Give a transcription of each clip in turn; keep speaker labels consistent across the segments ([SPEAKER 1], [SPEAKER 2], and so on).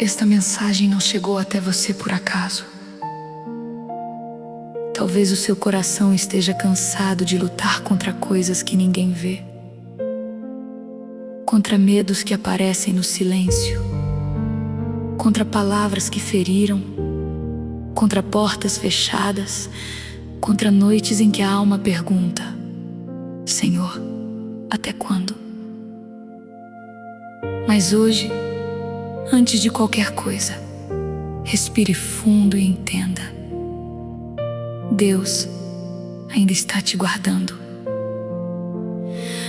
[SPEAKER 1] Esta mensagem não chegou até você por acaso. Talvez o seu coração esteja cansado de lutar contra coisas que ninguém vê, contra medos que aparecem no silêncio, contra palavras que feriram, contra portas fechadas, contra noites em que a alma pergunta: Senhor, até quando? Mas hoje, antes de qualquer coisa, respire fundo e entenda: Deus ainda está te guardando.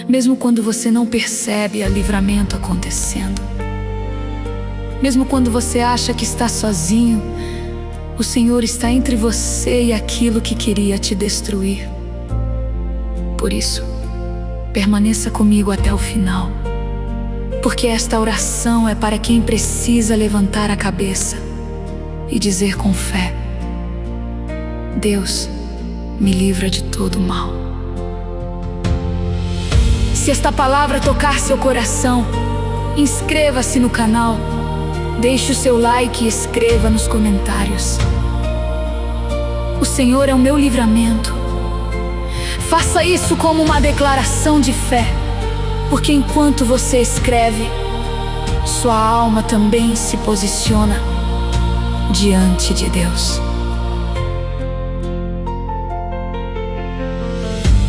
[SPEAKER 1] Mesmo quando você não percebe o livramento acontecendo, mesmo quando você acha que está sozinho, o Senhor está entre você e aquilo que queria te destruir. Por isso, permaneça comigo até o final, porque esta oração é para quem precisa levantar a cabeça e dizer com fé: Deus, me livra de todo o mal. Se esta palavra tocar seu coração, inscreva-se no canal, deixe o seu like e escreva nos comentários: o Senhor é o meu livramento. Faça isso como uma declaração de fé, porque enquanto você escreve, sua alma também se posiciona diante de Deus.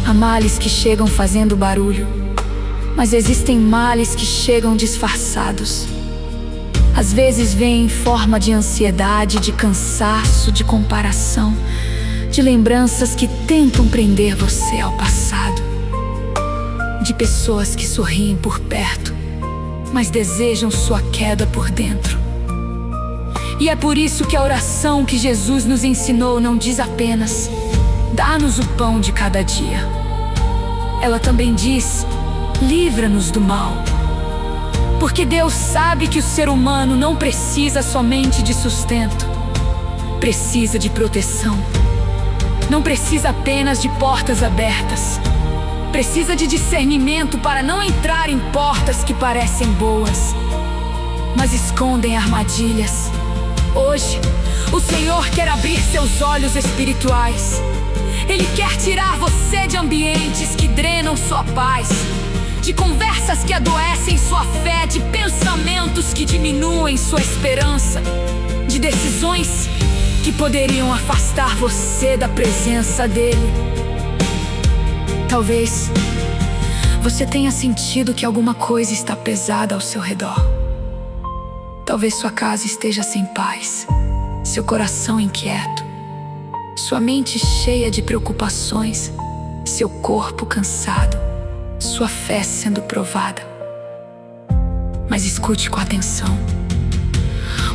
[SPEAKER 1] Há males que chegam fazendo barulho, mas existem males que chegam disfarçados. Às vezes vêm em forma de ansiedade, de cansaço, de comparação, de lembranças que tentam prender você ao passado, de pessoas que sorriem por perto, mas desejam sua queda por dentro. E é por isso que a oração que Jesus nos ensinou não diz apenas: dá-nos o pão de cada dia. Ela também diz: livra-nos do mal. Porque Deus sabe que o ser humano não precisa somente de sustento, precisa de proteção. Não precisa apenas de portas abertas, precisa de discernimento para não entrar em portas que parecem boas, mas escondem armadilhas. Hoje, o Senhor quer abrir seus olhos espirituais. Ele quer tirar você de ambientes que drenam sua paz, de conversas que adoecem sua fé, de pensamentos que diminuem sua esperança, de decisões que poderiam afastar você da presença dele. Talvez você tenha sentido que alguma coisa está pesada ao seu redor. Talvez sua casa esteja sem paz, seu coração inquieto, sua mente cheia de preocupações, seu corpo cansado, sua fé sendo provada. Mas escute com atenção: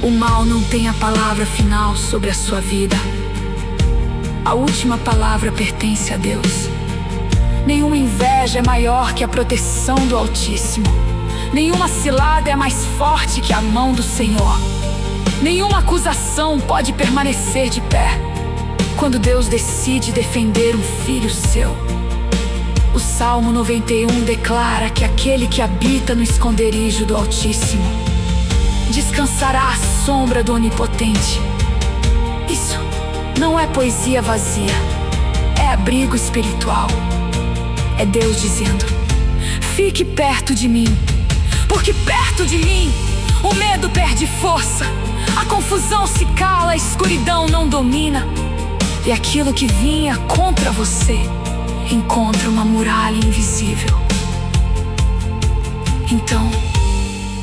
[SPEAKER 1] o mal não tem a palavra final sobre a sua vida. A última palavra pertence a Deus. Nenhuma inveja é maior que a proteção do Altíssimo. Nenhuma cilada é mais forte que a mão do Senhor. Nenhuma acusação pode permanecer de pé quando Deus decide defender um filho seu. O Salmo 91 declara que aquele que habita no esconderijo do Altíssimo descansará à sombra do Onipotente. Isso não é poesia vazia, é abrigo espiritual. É Deus dizendo: fique perto de mim, porque perto de mim o medo perde força, a confusão se cala, a escuridão não domina, e aquilo que vinha contra você encontra uma muralha invisível. Então,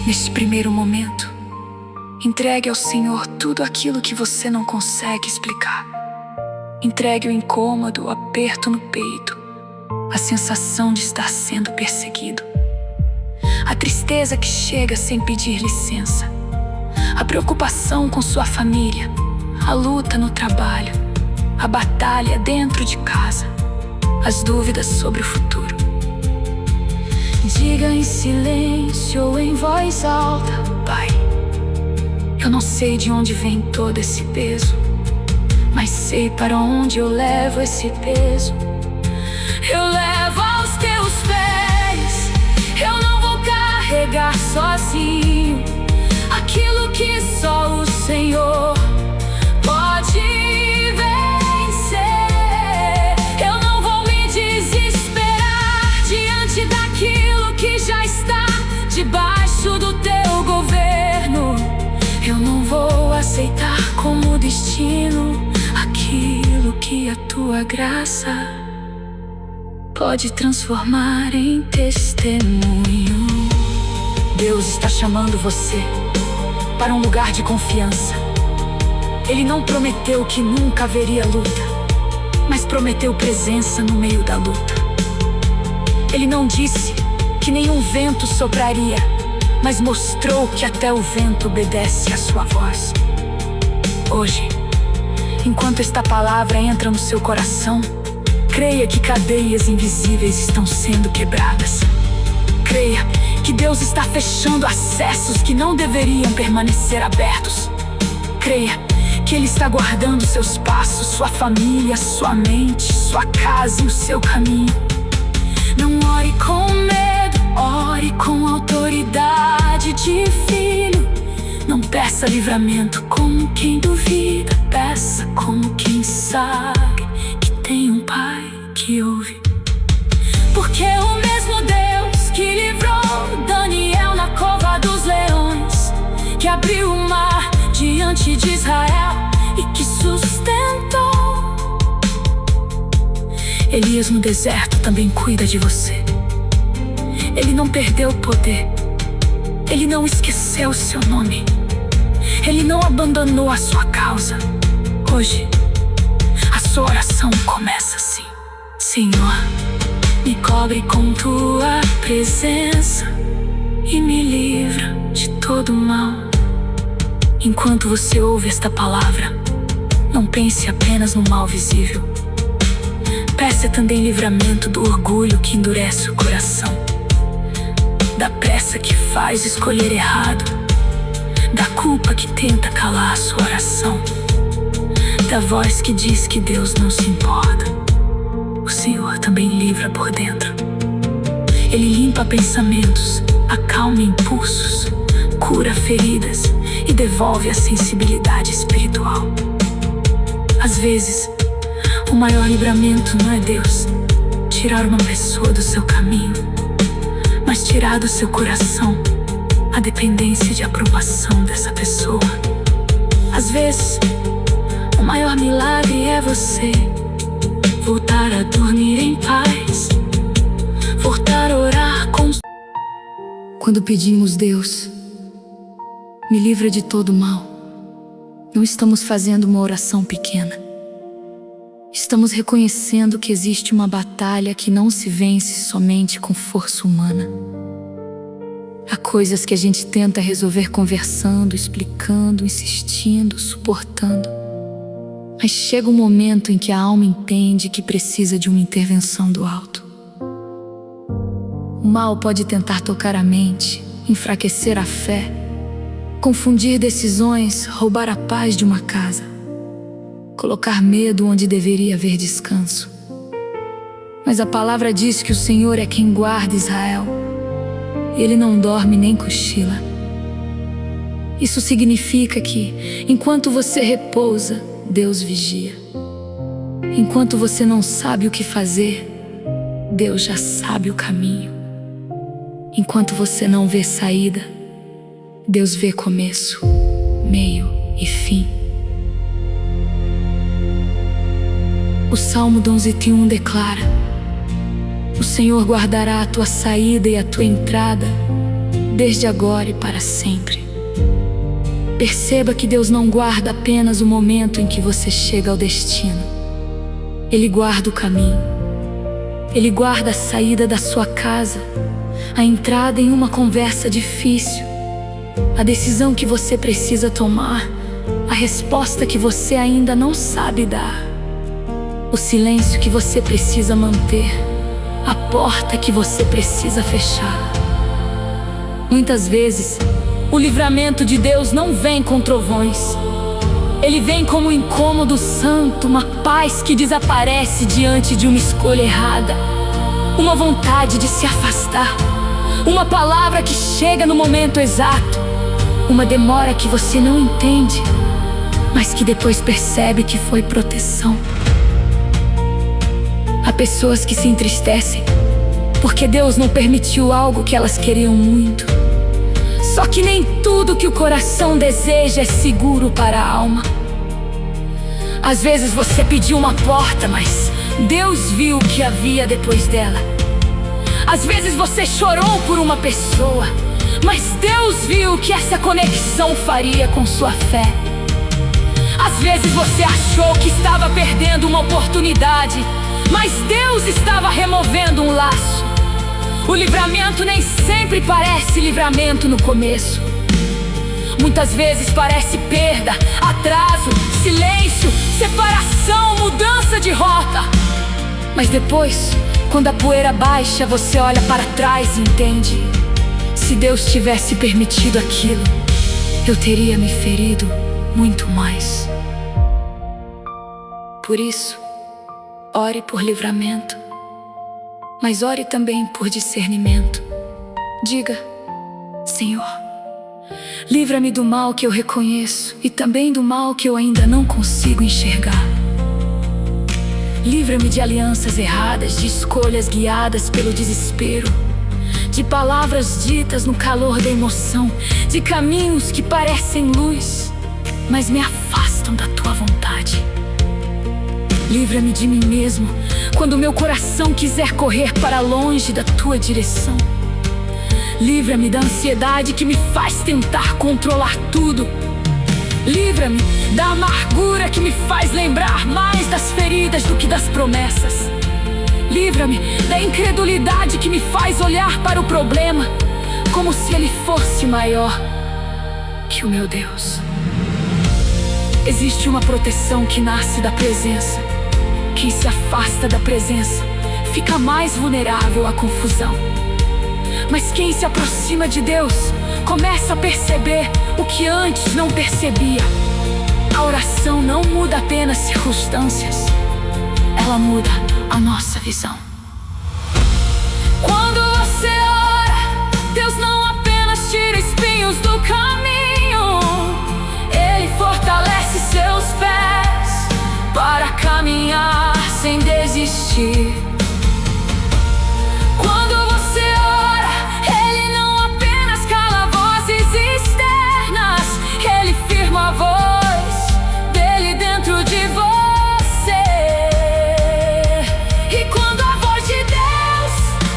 [SPEAKER 1] neste primeiro momento, entregue ao Senhor tudo aquilo que você não consegue explicar. Entregue o incômodo, o aperto no peito, a sensação de estar sendo perseguido, a tristeza que chega sem pedir licença, a preocupação com sua família, a luta no trabalho, a batalha dentro de casa, as dúvidas sobre o futuro. Diga em silêncio ou em voz alta: Pai, eu não sei de onde vem todo esse peso, mas sei para onde eu levo esse peso. Eu levo aos teus pés, eu não vou carregar sozinho aquilo que sou. Eu não vou aceitar como destino aquilo que a tua graça pode transformar em testemunho. Deus está chamando você para um lugar de confiança. Ele não prometeu que nunca haveria luta, mas prometeu presença no meio da luta. Ele não disse que nenhum vento sopraria, mas mostrou que até o vento obedece à sua voz. Hoje, enquanto esta palavra entra no seu coração, creia que cadeias invisíveis estão sendo quebradas. Creia que Deus está fechando acessos que não deveriam permanecer abertos. Creia que Ele está guardando seus passos, sua família, sua mente, sua casa e o seu caminho. Não ore com medo, ore com autoridade de filho. Não peça livramento como quem duvida, peça como quem sabe que tem um pai que ouve. Porque o mesmo Deus que livrou Daniel na cova dos leões, que abriu o mar diante de Israel e que sustentou Elias no deserto, também cuida de você. Ele não perdeu o poder, Ele não esqueceu o seu nome, Ele não abandonou a sua causa. Hoje, a sua oração começa assim: Senhor, me cobre com tua presença e me livra de todo mal. Enquanto você ouve esta palavra, não pense apenas no mal visível. Peça também livramento do orgulho que endurece o coração, da pressa que faz escolher errado, da culpa que tenta calar a sua oração, da voz que diz que Deus não se importa. O Senhor também livra por dentro. Ele limpa pensamentos, acalma impulsos, cura feridas e devolve a sensibilidade espiritual. Às vezes, o maior livramento não é Deus tirar uma pessoa do seu caminho, mas tirar do seu coração a dependência de aprovação dessa pessoa. Às vezes, o maior milagre é você voltar a dormir em paz, voltar a orar com... Quando pedimos, Deus, me livra de todo mal, não estamos fazendo uma oração pequena. Estamos reconhecendo que existe uma batalha que não se vence somente com força humana. Há coisas que a gente tenta resolver conversando, explicando, insistindo, suportando. Mas chega um momento em que a alma entende que precisa de uma intervenção do alto. O mal pode tentar tocar a mente, enfraquecer a fé, confundir decisões, roubar a paz de uma casa, colocar medo onde deveria haver descanso. Mas a palavra diz que o Senhor é quem guarda Israel. Ele não dorme nem cochila. Isso significa que, enquanto você repousa, Deus vigia. Enquanto você não sabe o que fazer, Deus já sabe o caminho. Enquanto você não vê saída, Deus vê começo, meio e fim. O Salmo 11:1 declara: o Senhor guardará a tua saída e a tua entrada, desde agora e para sempre. Perceba que Deus não guarda apenas o momento em que você chega ao destino. Ele guarda o caminho. Ele guarda a saída da sua casa, a entrada em uma conversa difícil, a decisão que você precisa tomar, a resposta que você ainda não sabe dar, o silêncio que você precisa manter, a porta que você precisa fechar. Muitas vezes, o livramento de Deus não vem com trovões. Ele vem como um incômodo santo, uma paz que desaparece diante de uma escolha errada, uma vontade de se afastar, uma palavra que chega no momento exato, uma demora que você não entende, mas que depois percebe que foi proteção. Há pessoas que se entristecem porque Deus não permitiu algo que elas queriam muito, Só que nem tudo que o coração deseja é seguro para a alma. Às vezes você pediu uma porta, mas Deus viu o que havia depois dela. Às vezes você chorou por uma pessoa, mas Deus viu o que essa conexão faria com sua fé. Às vezes você achou que estava perdendo uma oportunidade, mas Deus estava removendo um laço. O livramento nem sempre parece livramento no começo. Muitas vezes parece perda, atraso, silêncio, separação, mudança de rota. Mas depois, quando a poeira baixa, você olha para trás e entende: se Deus tivesse permitido aquilo, eu teria me ferido muito mais. Por isso, ore por livramento, mas ore também por discernimento. Diga: Senhor, livra-me do mal que eu reconheço e também do mal que eu ainda não consigo enxergar. Livra-me de alianças erradas, de escolhas guiadas pelo desespero, de palavras ditas no calor da emoção, de caminhos que parecem luz, mas me afastam da tua vontade. Livra-me de mim mesmo, quando meu coração quiser correr para longe da tua direção. Livra-me da ansiedade que me faz tentar controlar tudo. Livra-me da amargura que me faz lembrar mais das feridas do que das promessas. Livra-me da incredulidade que me faz olhar para o problema como se ele fosse maior que o meu Deus. Existe uma proteção que nasce da presença. Quem se afasta da presença fica mais vulnerável à confusão. Mas quem se aproxima de Deus começa a perceber o que antes não percebia. A oração não muda apenas circunstâncias, ela muda a nossa visão. Quando você ora, Deus não apenas tira espinhos do caminho, Ele fortalece seus pés para caminhar sem desistir. Quando você ora, Ele não apenas cala vozes externas, Ele firma a voz dele dentro de você. E quando a voz de Deus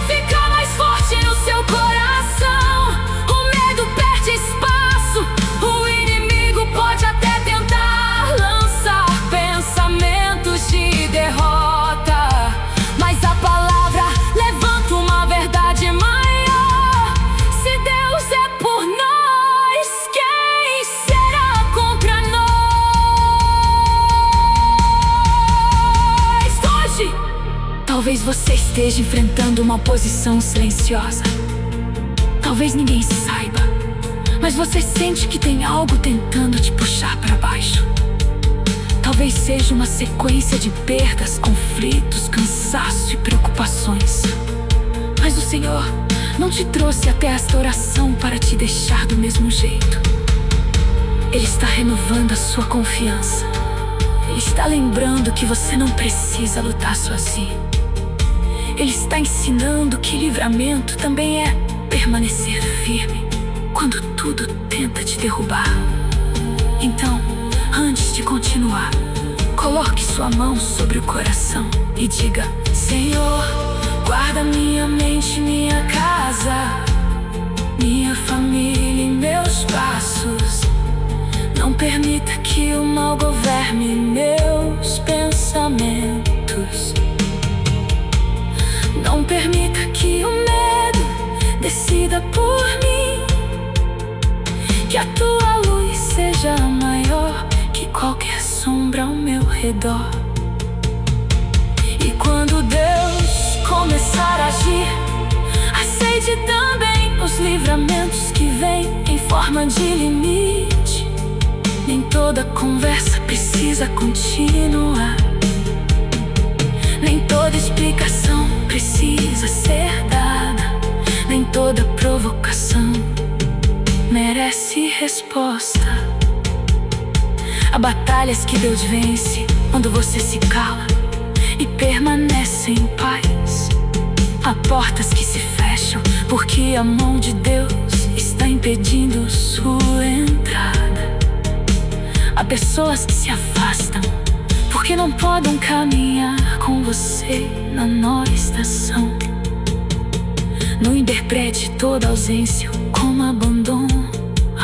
[SPEAKER 1] fica mais forte no seu coração, o medo perde espaço, o inimigo pode até tentar lançar pensamentos de derrota, mas a palavra levanta uma verdade maior. Se Deus é por nós, quem será contra nós? Hoje, talvez você esteja enfrentando uma oposição silenciosa. Talvez ninguém saiba, mas você sente que tem algo tentando te puxar para baixo. Talvez seja uma sequência de perdas, conflitos, cansaço e preocupações. Mas o Senhor não te trouxe até esta oração para te deixar do mesmo jeito. Ele está renovando a sua confiança. Ele está lembrando que você não precisa lutar sozinho. Ele está ensinando que livramento também é permanecer firme quando tudo tenta te derrubar. Então, antes de continuar, coloque sua mão sobre o coração e diga: Senhor, guarda minha mente, minha casa, minha família e meus passos. Não permita que o mal governe meus pensamentos. Não permita que o medo decida por mim. Que a tua luz seja maior que qualquer sombra ao meu redor. E quando Deus começar a agir, aceite também os livramentos que vêm em forma de limite. Nem toda conversa precisa continuar. Nem toda explicação precisa ser dada. Nem toda provocação merece resposta. Há batalhas que Deus vence quando você se cala e permanece em paz. Há portas que se fecham porque a mão de Deus está em impedindo sua entrada. Há pessoas que se afastam porque não podem caminhar com você na nova estação. Não interprete toda ausência como abandono.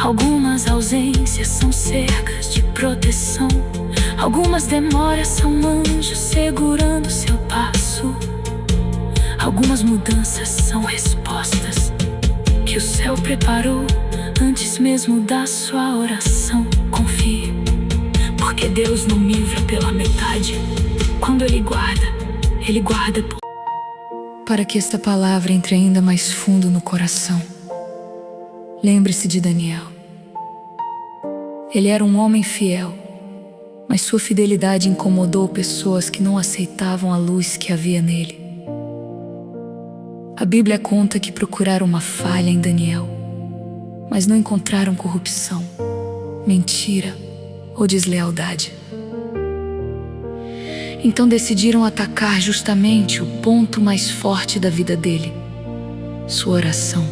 [SPEAKER 1] Algumas ausências são cercas de proteção. Algumas demoras são anjos segurando seu passo. Algumas mudanças são respostas que o céu preparou antes mesmo da sua oração. Confie, porque Deus não livra pela metade. Quando Ele guarda para que esta palavra entre ainda mais fundo no coração. Lembre-se de Daniel. Ele era um homem fiel, mas sua fidelidade incomodou pessoas que não aceitavam a luz que havia nele. A Bíblia conta que procuraram uma falha em Daniel, mas não encontraram corrupção, mentira ou deslealdade. Então decidiram atacar justamente o ponto mais forte da vida dele, sua oração.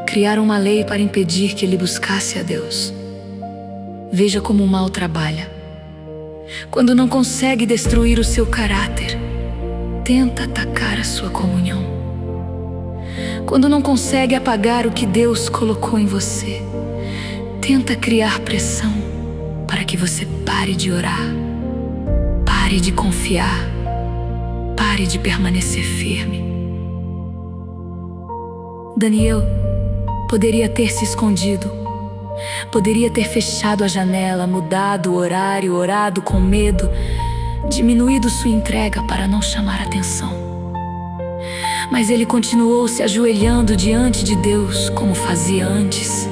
[SPEAKER 1] Criaram uma lei para impedir que ele buscasse a Deus. Veja como o mal trabalha. Quando não consegue destruir o seu caráter, tenta atacar a sua comunhão. Quando não consegue apagar o que Deus colocou em você, tenta criar pressão para que você pare de orar, pare de confiar, pare de permanecer firme. Daniel poderia ter se escondido, poderia ter fechado a janela, mudado o horário, orado com medo, diminuído sua entrega para não chamar atenção. Mas ele continuou se ajoelhando diante de Deus como fazia antes.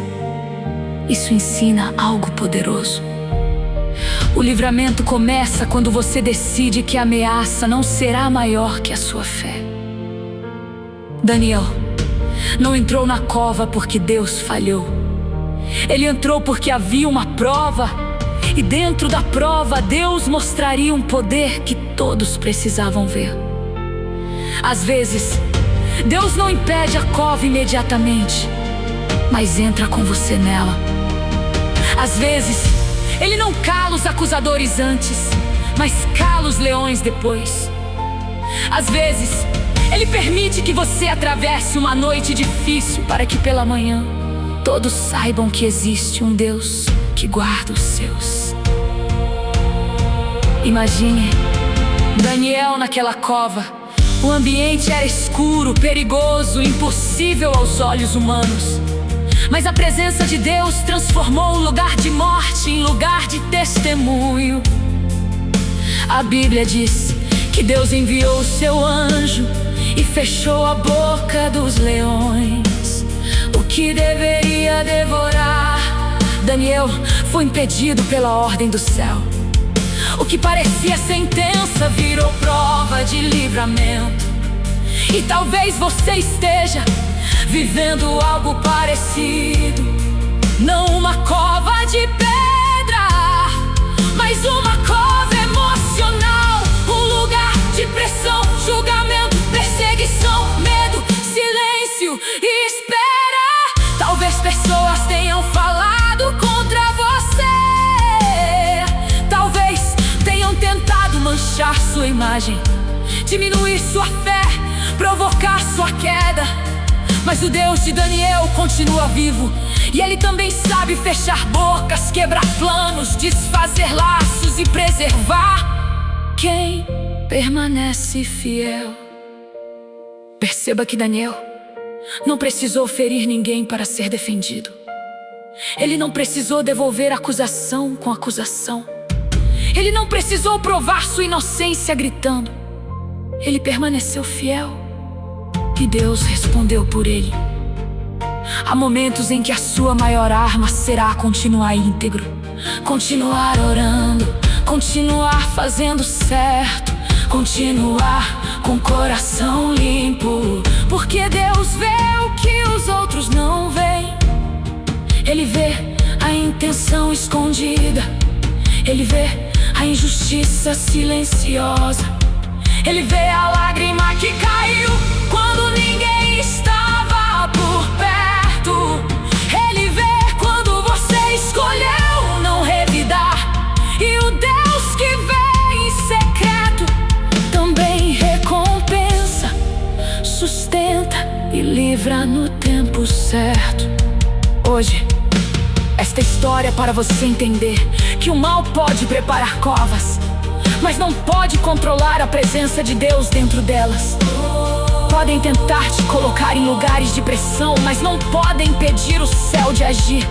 [SPEAKER 1] Isso ensina algo poderoso. O livramento começa quando você decide que a ameaça não será maior que a sua fé. Daniel não entrou na cova porque Deus falhou. Ele entrou porque havia uma prova, e dentro da prova Deus mostraria um poder que todos precisavam ver. Às vezes, Deus não impede a cova imediatamente, mas entra com você nela. Às vezes, Ele não cala os acusadores antes, mas cala os leões depois. Às vezes, Ele permite que você atravesse uma noite difícil para que pela manhã todos saibam que existe um Deus que guarda os seus. Imagine Daniel naquela cova. O ambiente era escuro, perigoso, impossível aos olhos humanos. Mas a presença de Deus transformou o lugar de morte em lugar de testemunho. A Bíblia diz que Deus enviou o seu anjo e fechou a boca dos leões. O que deveria devorar Daniel foi impedido pela ordem do céu. O que parecia sentença virou prova de livramento. E talvez você esteja vivendo algo parecido. Não uma cova de pedra, mas uma cova emocional. Um lugar de pressão, julgamento, perseguição, medo, silêncio e espera. Talvez pessoas tenham falado contra você. Talvez tenham tentado manchar sua imagem, diminuir sua fé, provocar sua queda. Mas o Deus de Daniel continua vivo, e Ele também sabe fechar bocas, quebrar planos, desfazer laços e preservar quem permanece fiel. Perceba que Daniel não precisou ferir ninguém para ser defendido. Ele não precisou devolver acusação com acusação. Ele não precisou provar sua inocência gritando. Ele permaneceu fiel e Deus respondeu por ele. Há momentos em que a sua maior arma será continuar íntegro, continuar orando, continuar fazendo certo, continuar com o coração limpo. Porque Deus vê o que os outros não veem. Ele vê a intenção escondida, Ele vê a injustiça silenciosa, Ele vê a lágrima que caiu quando ninguém estava por perto. livra no tempo certo. Hoje, esta história é para você entender que o mal pode preparar covas, mas não pode controlar a presença de Deus dentro delas. Podem tentar te colocar em lugares de pressão, mas não podem impedir o céu de agir.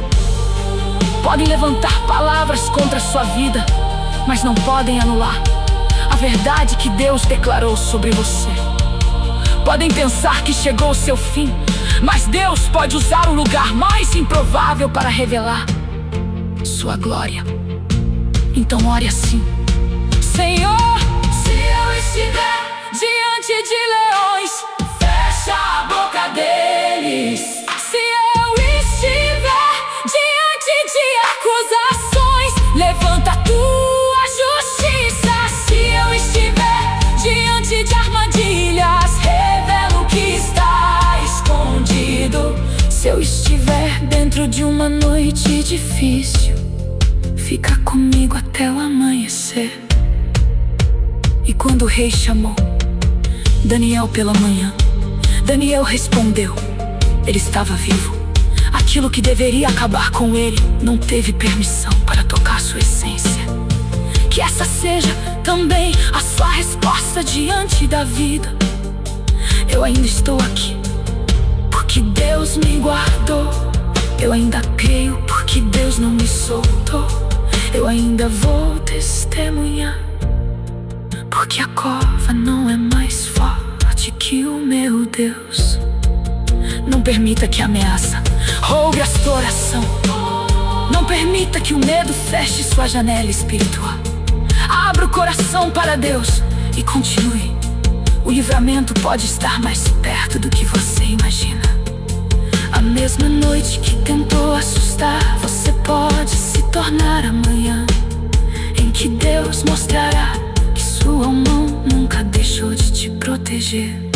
[SPEAKER 1] Podem levantar palavras contra a sua vida, mas não podem anular a verdade que Deus declarou sobre você. Podem pensar que chegou o seu fim, mas Deus pode usar o lugar mais improvável para revelar sua glória. Então ore assim: Senhor, se eu estiver diante de leões, fecha a boca deles. Se eu estiver diante de acusações, levanta a tua justiça. Se eu estiver diante de armadilhas, revela o que está escondido. Se eu estiver dentro de uma noite difícil, fica comigo até o amanhecer. E quando o rei chamou Daniel pela manhã, Daniel respondeu. Ele estava vivo. Aquilo que deveria acabar com ele não teve permissão para tocar sua essência. Que essa seja também a sua resposta diante da vida. Eu ainda estou aqui porque Deus me guardou. Eu ainda creio porque Deus não me soltou. Eu ainda vou testemunhar, porque a cova não é mais forte que o meu Deus. Não permita que a ameaça roube a sua oração. Não permita que o medo feche sua janela espiritual. Abra o coração para Deus e continue. O livramento pode estar mais perto do que você imagina. A mesma noite que tentou assustar, você pode se tornar amanhã, em que Deus mostrará que sua mão nunca deixou de te proteger.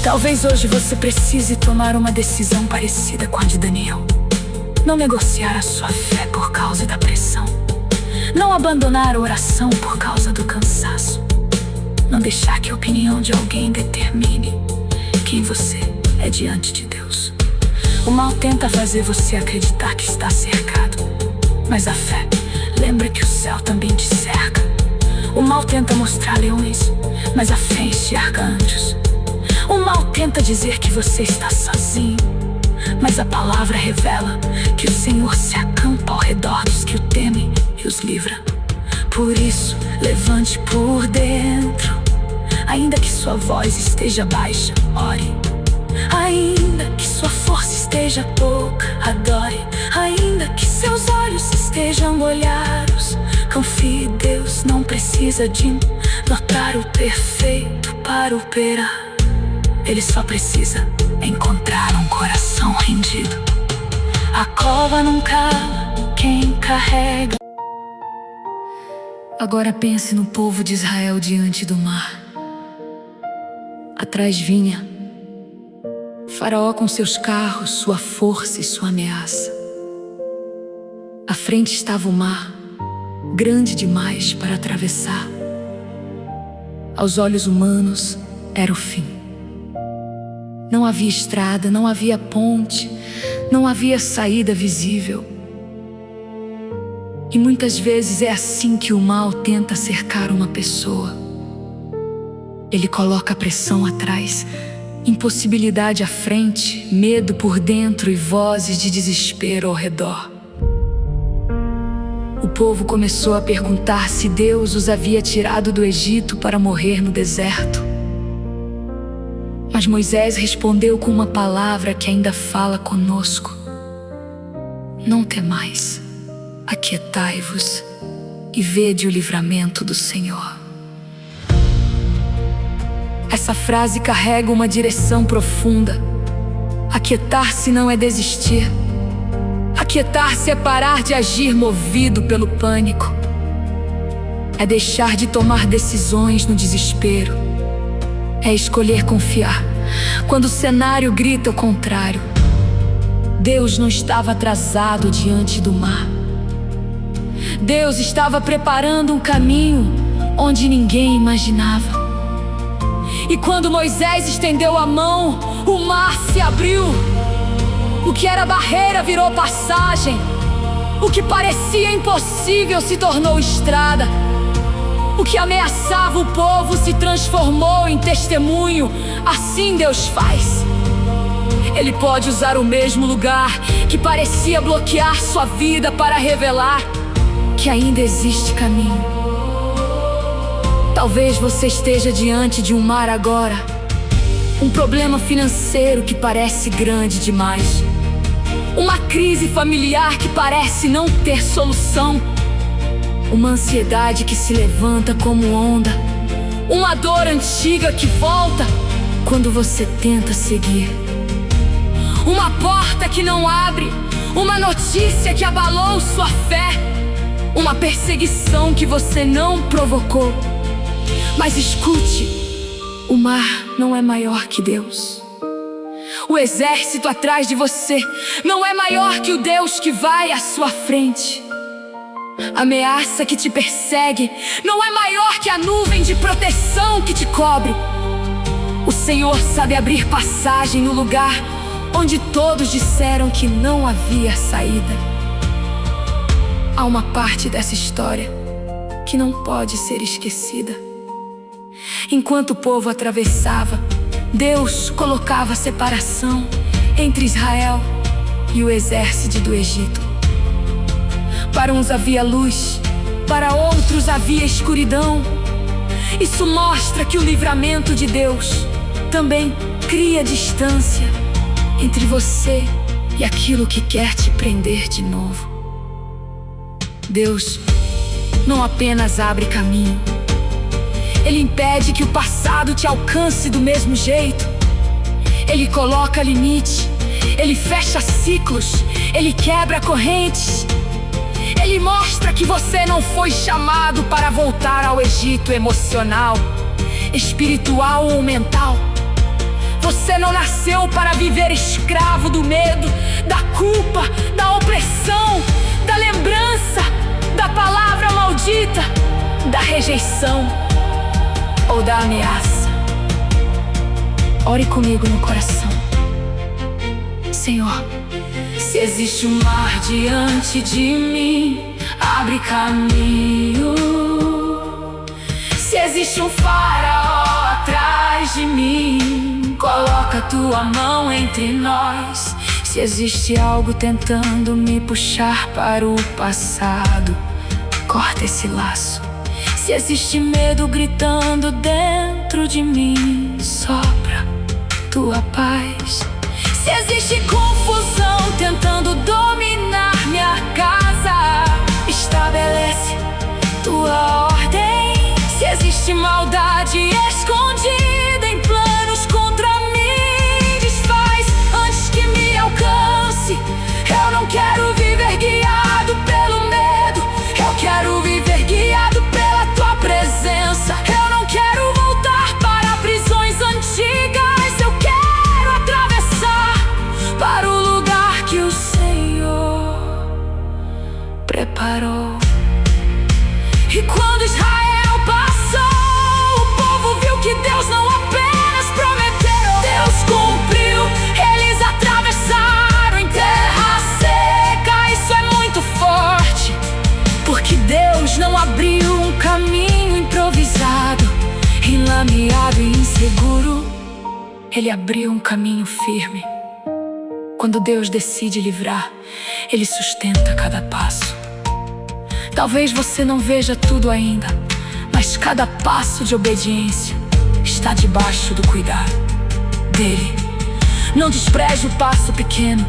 [SPEAKER 1] Talvez hoje você precise tomar uma decisão parecida com a de Daniel. Não negociar a sua fé por causa da pressão. Não abandonar a oração por causa do cansaço. Não deixar que a opinião de alguém determine quem você é diante de Deus. O mal tenta fazer você acreditar que está cercado, mas a fé lembra que o céu também te cerca. O mal tenta mostrar leões, mas a fé enxerga anjos. O mal tenta dizer que você está sozinho, mas a palavra revela que o Senhor se acampa ao redor dos que o temem e os livra. Por isso, levante por dentro. Ainda que sua voz esteja baixa, ore. Ainda que sua força esteja pouca, adore. Ainda que seus olhos estejam molhados, confie. Deus não precisa de notar o perfeito para operar. Ele só precisa encontrar um coração rendido. A cova não cala quem carrega. Agora pense no povo de Israel diante do mar. Atrás vinha Faraó com seus carros, sua força e sua ameaça. À frente estava o mar, grande demais para atravessar. Aos olhos humanos era o fim. Não havia estrada, não havia ponte, não havia saída visível. E muitas vezes é assim que o mal tenta cercar uma pessoa. Ele coloca pressão atrás, impossibilidade à frente, medo por dentro e vozes de desespero ao redor. O povo começou a perguntar se Deus os havia tirado do Egito para morrer no deserto. Mas Moisés respondeu com uma palavra que ainda fala conosco: não temais, aquietai-vos e vede o livramento do Senhor. Essa frase carrega uma direção profunda. Aquietar-se não é desistir. Aquietar-se é parar de agir movido pelo pânico. É deixar de tomar decisões no desespero. É escolher confiar quando o cenário grita o contrário. Deus não estava atrasado diante do mar. Deus estava preparando um caminho onde ninguém imaginava. E quando Moisés estendeu a mão, o mar se abriu. O que era barreira virou passagem. O que parecia impossível se tornou estrada. O que ameaçava o povo se transformou em testemunho. Assim Deus faz. Ele pode usar o mesmo lugar que parecia bloquear sua vida para revelar que ainda existe caminho. Talvez você esteja diante de um mar agora, um problema financeiro que parece grande demais, uma crise familiar que parece não ter solução, uma ansiedade que se levanta como onda, uma dor antiga que volta quando você tenta seguir, uma porta que não abre, uma notícia que abalou sua fé, uma perseguição que você não provocou. Mas escute, o mar não é maior que Deus. O exército atrás de você não é maior que o Deus que vai à sua frente. A ameaça que te persegue não é maior que a nuvem de proteção que te cobre. O Senhor sabe abrir passagem no lugar onde todos disseram que não havia saída. Há uma parte dessa história que não pode ser esquecida. Enquanto o povo atravessava, Deus colocava separação entre Israel e o exército do Egito. Para uns havia luz, para outros havia escuridão. Isso mostra que o livramento de Deus também cria distância entre você e aquilo que quer te prender de novo. Deus não apenas abre caminho, Ele impede que o passado te alcance do mesmo jeito. Ele coloca limite, Ele fecha ciclos, Ele quebra correntes. Ele mostra que você não foi chamado para voltar ao Egito emocional, espiritual ou mental. Você não nasceu para viver escravo do medo, da culpa, da opressão, da lembrança, da palavra maldita, da rejeição ou da ameaça. Ore comigo no coração. Senhor, se existe um mar diante de mim, abre caminho. Se existe um faraó atrás de mim, coloca tua mão entre nós. Se existe algo tentando me puxar para o passado, corta esse laço. Se existe medo gritando dentro de mim, sopra tua paz. Se existe confusão tentando dominar minha casa, estabelece tua ordem. Se existe maldade escondida em planos contra mim, desfaz antes que me alcance. Eu não quero viver guiado pelo medo, eu quero viver guiado pela tua presença. Eu não quero voltar para prisões antigas, eu quero atravessar para o lugar que o Senhor preparou. E quando Israel passou, o povo viu que Deus não apenas prometeu, Deus cumpriu. Eles atravessaram em terra seca. Isso é muito forte, porque Deus não abriu um caminho improvisado, enlameado e inseguro. Ele abriu um caminho firme. Quando Deus decide livrar, Ele sustenta cada passo. Talvez você não veja tudo ainda, mas cada passo de obediência está debaixo do cuidado dEle. Não despreze o passo pequeno,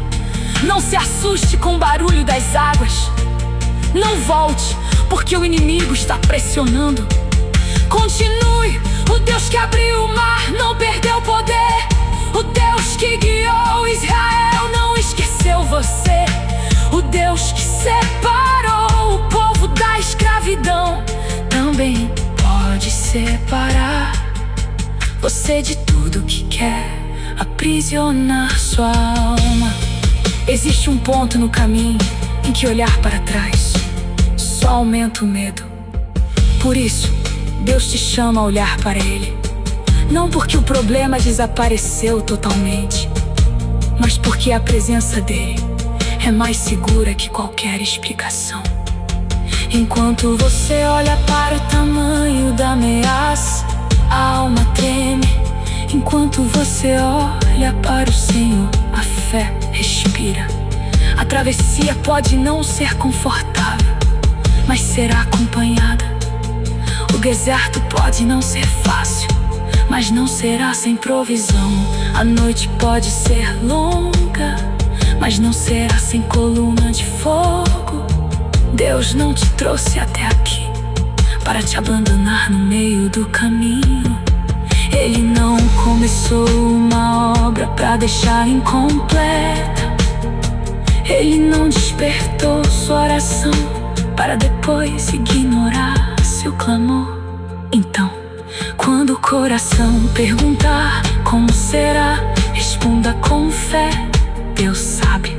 [SPEAKER 1] não se assuste com o barulho das águas. Não volte, porque o inimigo está pressionando. Continue, o Deus que abriu o mar não perdeu o poder. O Deus que guiou Israel não esqueceu você. O Deus que separou o povo da escravidão também pode separar você de tudo que quer aprisionar sua alma. Existe um ponto no caminho em que olhar para trás só aumenta o medo. Por isso, Deus te chama a olhar para Ele. Não porque o problema desapareceu totalmente, mas porque a presença dele é mais segura que qualquer explicação. Enquanto você olha para o tamanho da ameaça, a alma treme. Enquanto você olha para o Senhor, a fé respira. A travessia pode não ser confortável, mas será acompanhada. O deserto pode não ser fácil, mas não será sem provisão. A noite pode ser longa, mas não será sem coluna de fogo. Deus não te trouxe até aqui para te abandonar no meio do caminho. Ele não começou uma obra para deixar incompleta. Ele não despertou sua oração para depois ignorar seu clamor. Então, quando o coração perguntar como será, responda com fé: Deus sabe.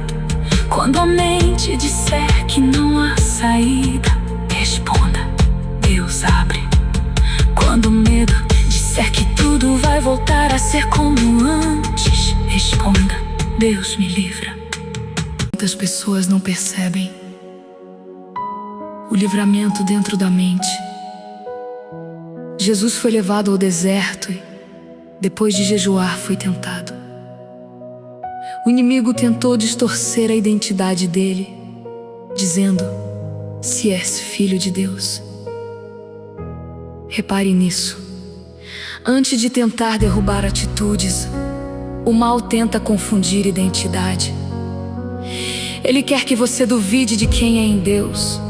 [SPEAKER 1] Quando a mente disser que não há saída, responda: Deus abre. Quando o medo disser que tudo vai voltar a ser como antes, responda: Deus me livra. Muitas pessoas não percebem o livramento dentro da mente. Jesus foi levado ao deserto e, depois de jejuar, foi tentado. O inimigo tentou distorcer a identidade dele, dizendo: se és filho de Deus. Repare nisso. Antes de tentar derrubar atitudes, o mal tenta confundir identidade. Ele quer que você duvide de quem é em Deus.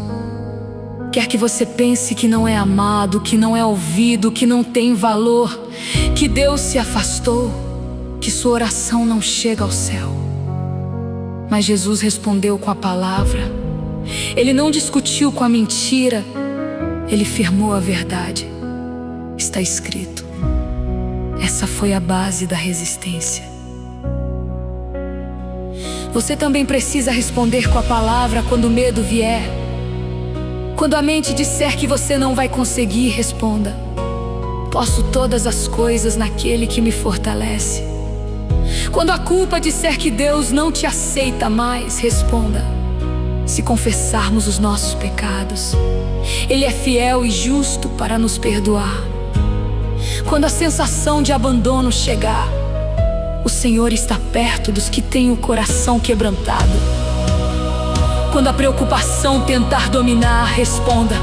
[SPEAKER 1] Quer que você pense que não é amado, que não é ouvido, que não tem valor, que Deus se afastou, que sua oração não chega ao céu. Mas Jesus respondeu com a palavra. Ele não discutiu com a mentira, ele firmou a verdade. Está escrito. Essa foi a base da resistência. Você também precisa responder com a palavra quando o medo vier. Quando a mente disser que você não vai conseguir, responda: posso todas as coisas naquele que me fortalece. Quando a culpa disser que Deus não te aceita mais, responda: se confessarmos os nossos pecados, Ele é fiel e justo para nos perdoar. Quando a sensação de abandono chegar, o Senhor está perto dos que têm o coração quebrantado. Quando a preocupação tentar dominar, responda,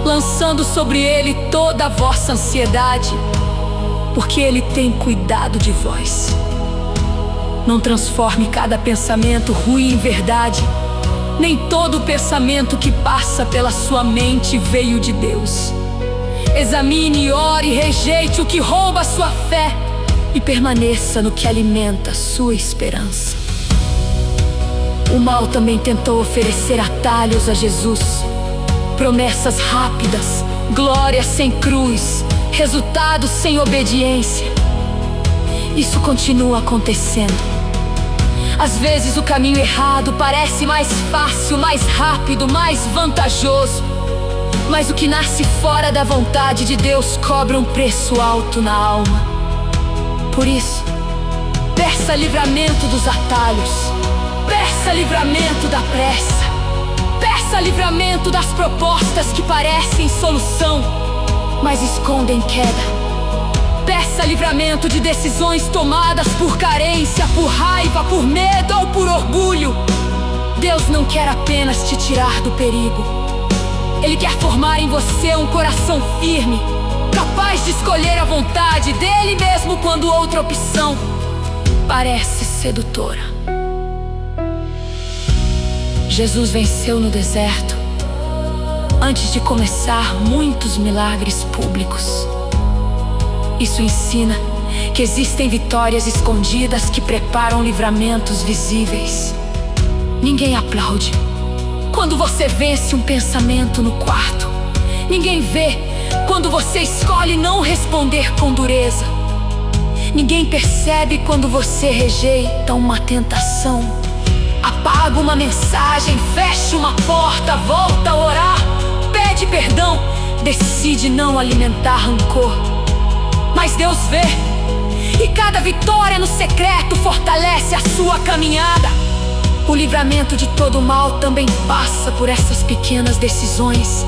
[SPEAKER 1] lançando sobre Ele toda a vossa ansiedade, porque Ele tem cuidado de vós. Não transforme cada pensamento ruim em verdade. Nem todo pensamento que passa pela sua mente veio de Deus. Examine, ore, rejeite o que rouba a sua fé e permaneça no que alimenta sua esperança. O mal também tentou oferecer atalhos a Jesus. Promessas rápidas, glória sem cruz, resultados sem obediência. Isso continua acontecendo. Às vezes o caminho errado parece mais fácil, mais rápido, mais vantajoso. Mas o que nasce fora da vontade de Deus cobra um preço alto na alma. Por isso, peça livramento dos atalhos. Peça livramento da pressa. Peça livramento das propostas que parecem solução, mas escondem queda. Peça livramento de decisões tomadas por carência, por raiva, por medo ou por orgulho. Deus não quer apenas te tirar do perigo. Ele quer formar em você um coração firme, capaz de escolher a vontade dele mesmo quando outra opção parece sedutora. Jesus venceu no deserto antes de começar muitos milagres públicos. Isso ensina que existem vitórias escondidas que preparam livramentos visíveis. Ninguém aplaude quando você vence um pensamento no quarto. Ninguém vê quando você escolhe não responder com dureza. Ninguém percebe quando você rejeita uma tentação, apaga uma mensagem, fecha uma porta, volta a orar, pede perdão, decide não alimentar rancor. mas Deus vê. E cada vitória no secreto fortalece a sua caminhada. O livramento de todo mal também passa por essas pequenas decisões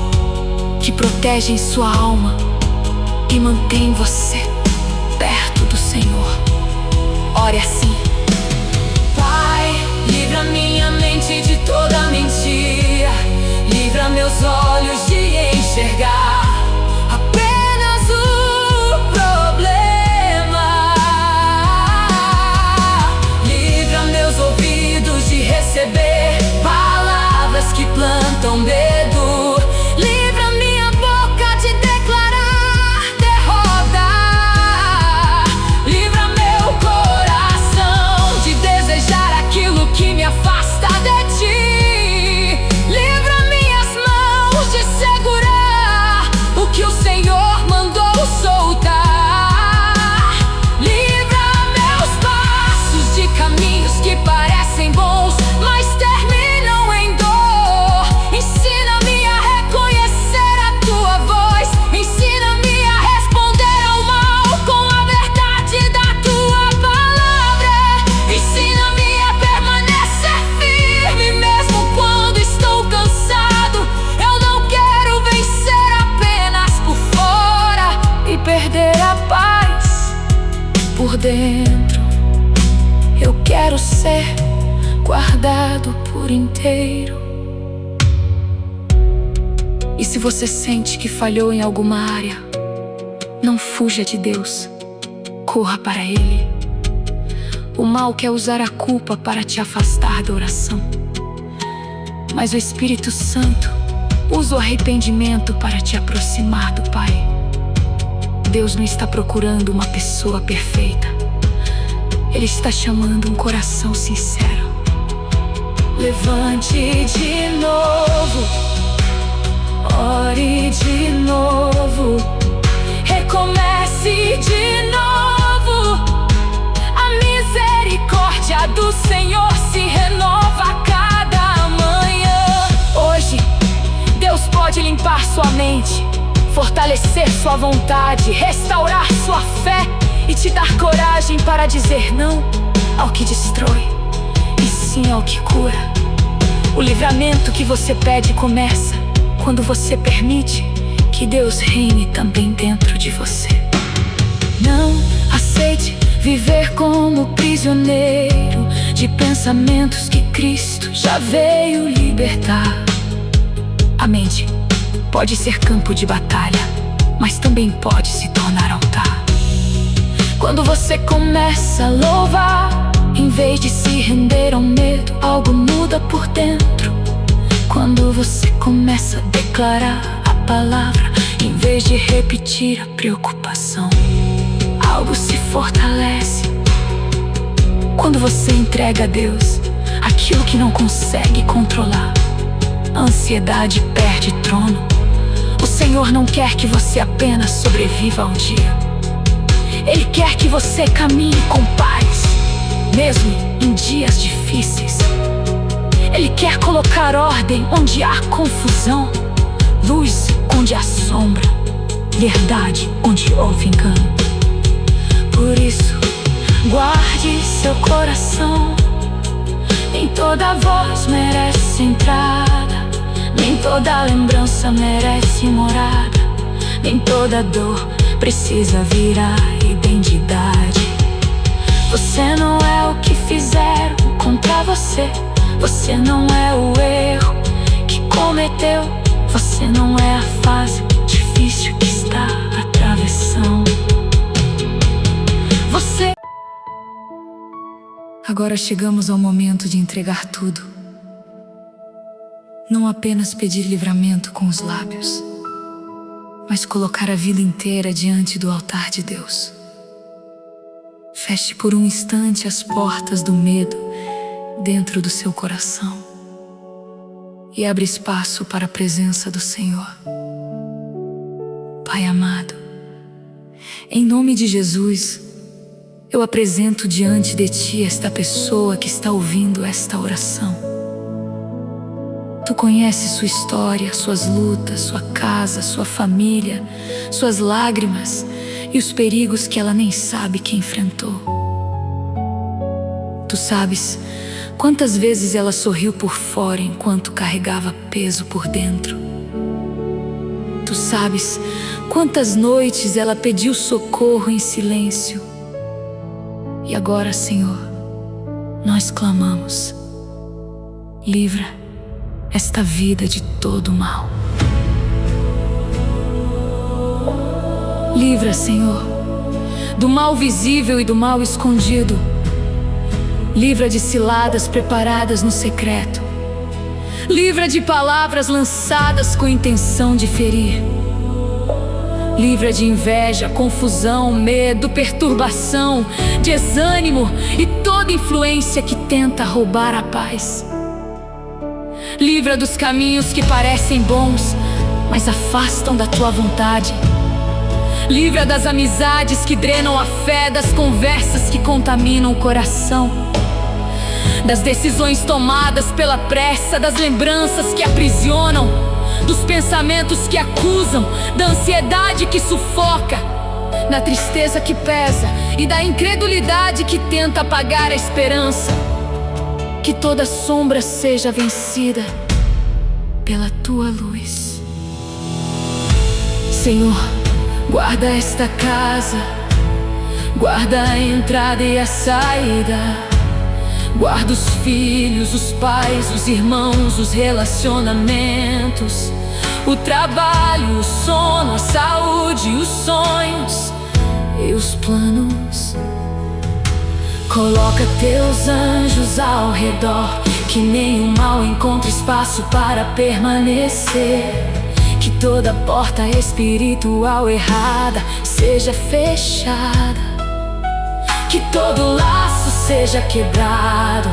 [SPEAKER 1] que protegem sua alma e mantêm você perto do Senhor. Ore assim: Pai, livra minha mente de toda mentira, livra meus olhos de enxergar apenas o problema, livra meus ouvidos de receber palavras que plantam medo, livra minha boca de declarar derrota, livra meu coração de desejar aquilo que me afasta de ti, livra minhas mãos de segurar o que o Senhor mandou soltar, livra meus passos de caminhos que parecem bons, mas terminam em dor. Ensina-me a reconhecer a tua voz, ensina-me a responder ao mal com a verdade da tua palavra, ensina-me a permanecer firme mesmo quando estou cansado. Eu não quero vencer apenas por fora e perder a paz por dentro. Eu quero ser guardado por inteiro. E se você sente que falhou em alguma área, não fuja de Deus, corra para Ele. O mal quer usar a culpa para te afastar da oração, mas o Espírito Santo usa o arrependimento para te aproximar do Pai. Deus não está procurando uma pessoa perfeita, Ele está chamando um coração sincero. Levante de novo, ore de novo, recomece de novo. A misericórdia do Senhor se renova a cada manhã. Hoje, Deus pode limpar sua mente, fortalecer sua vontade, restaurar sua fé e te dar coragem para dizer não ao que destrói e sim ao que cura. O livramento que você pede começa quando você permite que Deus reine também dentro de você. Não aceite viver como prisioneiro de pensamentos que Cristo já veio libertar. A mente pode ser campo de batalha, mas também pode se tornar altar. Quando você começa a louvar, em vez de se render ao medo, algo muda por dentro. Quando você começa a declarar a palavra, em vez de repetir a preocupação, algo se fortalece. Quando você entrega a Deus aquilo que não consegue controlar, a ansiedade perde trono. O Senhor não quer que você apenas sobreviva ao dia, Ele quer que você caminhe com paz, mesmo em dias difíceis. Ele quer colocar ordem onde há confusão, luz onde há sombra, verdade onde houve engano. Por isso, guarde seu coração. Nem toda voz merece entrada, nem toda lembrança merece morada, nem toda dor precisa virar identidade. Você não é o que fizeram contra você, você não é o erro que cometeu, você não é a fase difícil que está atravessando. Você... Agora chegamos ao momento de entregar tudo. Não apenas pedir livramento com os lábios, mas colocar a vida inteira diante do altar de Deus. Feche por um instante as portas do medo dentro do seu coração e abre espaço para a presença do Senhor. Pai amado, em nome de Jesus, eu apresento diante de Ti esta pessoa que está ouvindo esta oração. Tu conheces sua história, suas lutas, sua casa, sua família, suas lágrimas e os perigos que ela nem sabe que enfrentou. Tu sabes quantas vezes ela sorriu por fora enquanto carregava peso por dentro. Tu sabes quantas noites ela pediu socorro em silêncio. E agora, Senhor, nós clamamos: livra esta vida de todo mal. Livra, Senhor, do mal visível e do mal escondido. Livra de ciladas preparadas no secreto. Livra de palavras lançadas com intenção de ferir. Livra de inveja, confusão, medo, perturbação, desânimo e toda influência que tenta roubar a paz. Livra dos caminhos que parecem bons, mas afastam da tua vontade. Livra das amizades que drenam a fé, das conversas que contaminam o coração, das decisões tomadas pela pressa, das lembranças que aprisionam, dos pensamentos que acusam, da ansiedade que sufoca, da tristeza que pesa e da incredulidade que tenta apagar a esperança. Que toda sombra seja vencida pela tua luz. Senhor, guarda esta casa, guarda a entrada e a saída. Guarda os filhos, os pais, os irmãos, os relacionamentos, o trabalho, o sono, a saúde, os sonhos e os planos. Coloca teus anjos ao redor, que nenhum mal encontre espaço para permanecer. Que toda porta espiritual errada seja fechada. Que todo laço seja quebrado.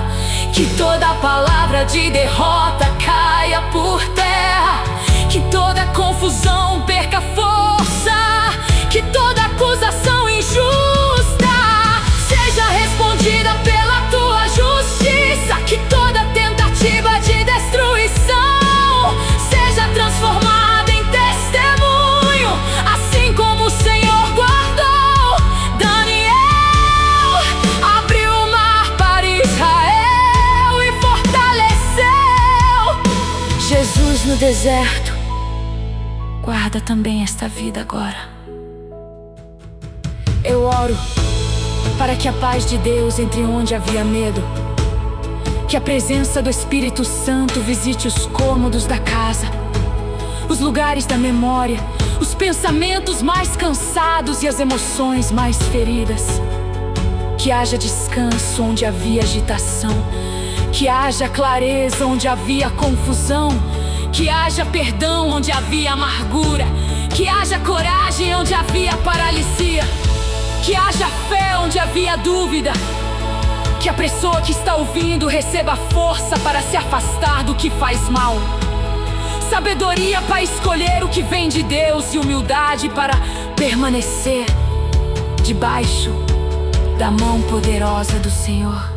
[SPEAKER 1] Que toda palavra de derrota caia por terra. Que toda confusão perca força. Que toda acusação injusta seja respondida pela tua justiça. Que toda tentativa de destruição seja transformada em testemunho, assim como o Senhor guardou Daniel. Abriu o mar para Israel e fortaleceu Jesus no deserto. Guarda também esta vida agora. Eu oro para que a paz de Deus entre onde havia medo. Que a presença do Espírito Santo visite os cômodos da casa, os lugares da memória, os pensamentos mais cansados e as emoções mais feridas. Que haja descanso onde havia agitação. Que haja clareza onde havia confusão. Que haja perdão onde havia amargura. Que haja coragem onde havia paralisia. Que haja fé onde havia dúvida. Que a pessoa que está ouvindo receba força para se afastar do que faz mal. Sabedoria para escolher o que vem de Deus e humildade para permanecer debaixo da mão poderosa do Senhor.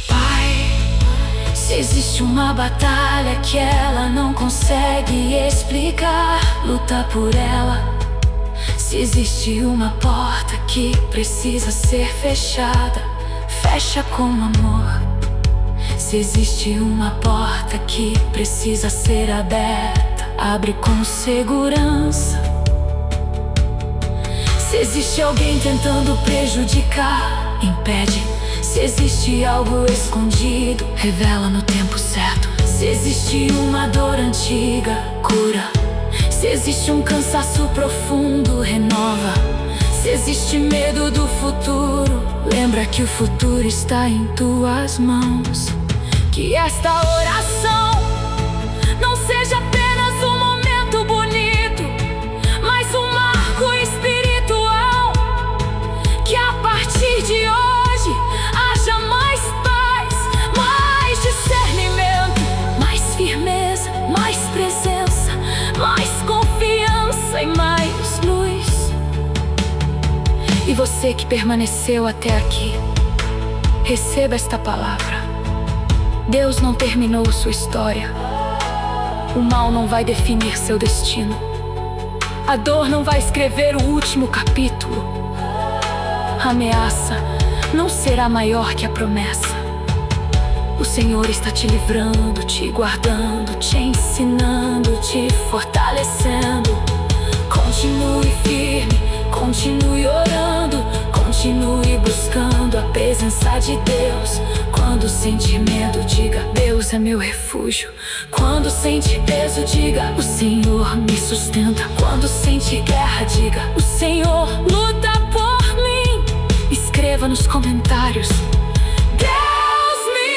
[SPEAKER 1] Pai, se existe uma batalha que ela não consegue explicar, luta por ela. Se existe uma porta que precisa ser fechada, fecha com amor. Se existe uma porta que precisa ser aberta, abre com segurança. Se existe alguém tentando prejudicar, impede. Se existe algo escondido, revela no tempo certo. Se existe uma dor antiga, cura. Se existe um cansaço profundo, renova. Se existe medo do futuro, lembra que o futuro está em tuas mãos. Que esta oração não seja apenas um momento bonito, mas um marco espiritual. Que a partir de hoje haja mais paz, mais discernimento, mais firmeza, mais presença, mais confiança e mais luz. E você que permaneceu até aqui, receba esta palavra. Deus não terminou sua história. O mal não vai definir seu destino. A dor não vai escrever o último capítulo. A ameaça não será maior que a promessa. O Senhor está te livrando, te guardando, te ensinando, te fortalecendo. Continue firme, continue orando, continue buscando a presença de Deus. Quando sentir medo, diga: Deus é meu refúgio. Quando sentir peso, diga: o Senhor me sustenta. Quando sentir guerra, diga: o Senhor luta por mim. Escreva nos comentários: Deus me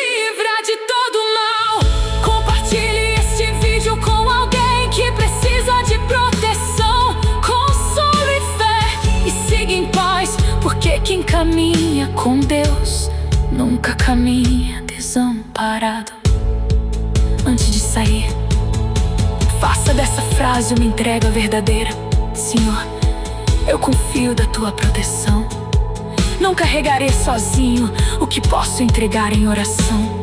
[SPEAKER 1] livra de todo mal. Compartilhe este vídeo com alguém que precisa de proteção, consolo e fé. E siga em paz, porque quem caminha com Deus nunca caminha desamparado. Antes de sair, faça dessa frase uma entrega verdadeira: Senhor, eu confio da tua proteção. Não carregarei sozinho o que posso entregar em oração.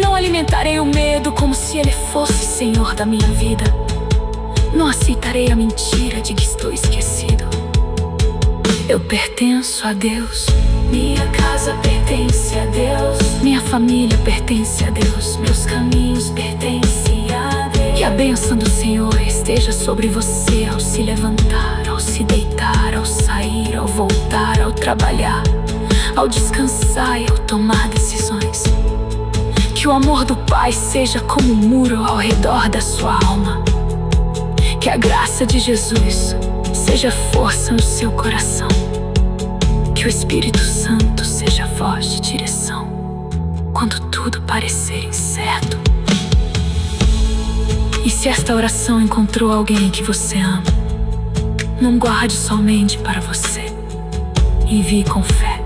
[SPEAKER 1] Não alimentarei o medo como se ele fosse senhor da minha vida. Não aceitarei a mentira de que estou esquecido. Eu pertenço a Deus. Minha casa pertence a Deus. Minha família pertence a Deus. Meus caminhos pertencem a Deus. Que a bênção do Senhor esteja sobre você ao se levantar, ao se deitar, ao sair, ao voltar, ao trabalhar, ao descansar e ao tomar decisões. Que o amor do Pai seja como um muro ao redor da sua alma. Que a graça de Jesus seja força no seu coração. Que o Espírito Santo seja a voz de direção quando tudo parecer incerto. E se esta oração encontrou alguém que você ama, não guarde somente para você. Envie com fé,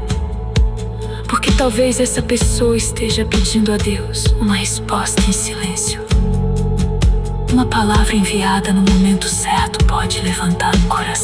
[SPEAKER 1] porque talvez essa pessoa esteja pedindo a Deus uma resposta em silêncio. Uma palavra enviada no momento certo pode levantar o coração.